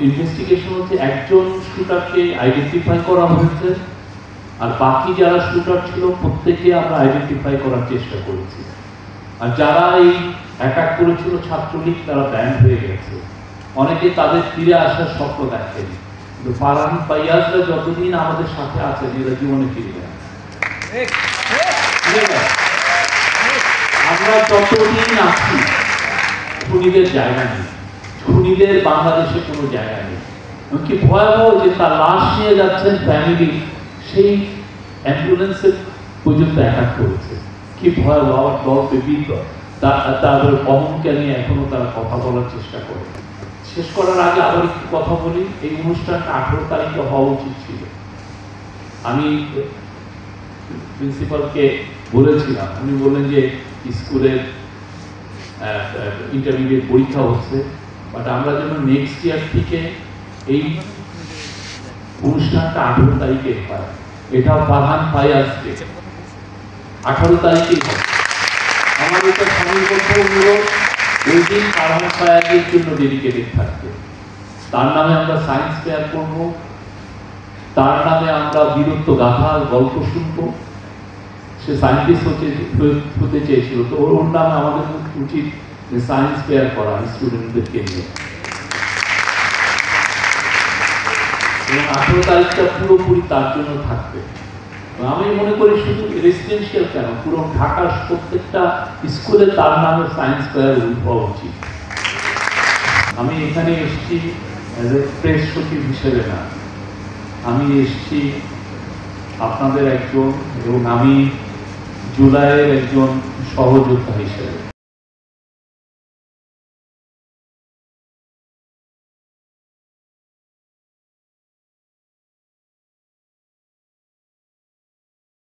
Investigation হচ্ছে একজন শুটারকে identify করা হয়েছে, আর বাকি যারা শুটার ছিল প্রত্যেকে আমরা আইডেন্টিফাই করার চেষ্টা করেছি। আর যারা এই অ্যাটাক করেছিল ছাত্রলীগ, তারা ব্যান্ড হয়ে গেছে। অনেকে তাদের ফিরে আসার স্বপ্ন দেখেনি, কিন্তু ফারহান ফাইয়াজরা যতদিন আমাদের সাথে আছেন এরা জীবনে ফিরবে না। আমরা যতদিন আছি খুনিদের জায়গা নেই, খুনিদের বাংলাদেশে কোনো জায়গা নেই। কি ভয়াবহ যে তার লাশ নিয়ে যাচ্ছেন ফ্যামিলি, সেই অ্যাম্বুলেন্সের পর্যন্ত অ্যাটাক করেছে। কি ভয়াবহ! আবার গল্পে তাদের অহংকার নিয়ে এখনো তারা কথা বলার চেষ্টা করে। শেষ করার আগে আবার একটু কথা বলি। এই অনুষ্ঠানটা 18 তারিখে হওয়া উচিত ছিল। আমি প্রিন্সিপালকে বলেছিলাম, উনি বললেন যে স্কুলের ইন্টারমিডিয়েট পরীক্ষা হচ্ছে, বাট আমরা যেন নেক্সট ইয়ার থেকে এই অনুষ্ঠানটা 18 তারিখে হয়। এটা ফারহান ফাইয়াজ ডে 18 তারিখেই হয়। আমার এটা সমিবদ্ধ অনুরোধ, ওই দিন ফারহান ফাইয়াজের জন্য ডেডিকেটেড থাকবে। তার নামে আমরা সায়েন্স ফেয়ার করব, তার নামে আমরা বীরত্ব গাথা গল্প শুনবো। সে সায়েন্টিস্ট হতে চেয়েছিল, তো ওর নামে আমাদের উচিত সায়েন্স ফেয়ার করা স্টুডেন্টদেরকে নিয়ে। এবং 18 তারিখটা পুরোপুরি তার জন্য থাকবে। আমি মনে করি শুধু রেসিডেন্সিয়াল কেন, পুরো ঢাকার প্রত্যেকটা স্কুলে তার নামে সায়েন্স ফেয়ার হওয়া উচিত। আমি এখানে এসেছি অ্যাজ এ প্রেস সচিব হিসেবে না, আমি এসেছি আপনাদের একজন, এবং আমি জুলাইয়ের একজন সহযোদ্ধা হিসেবে।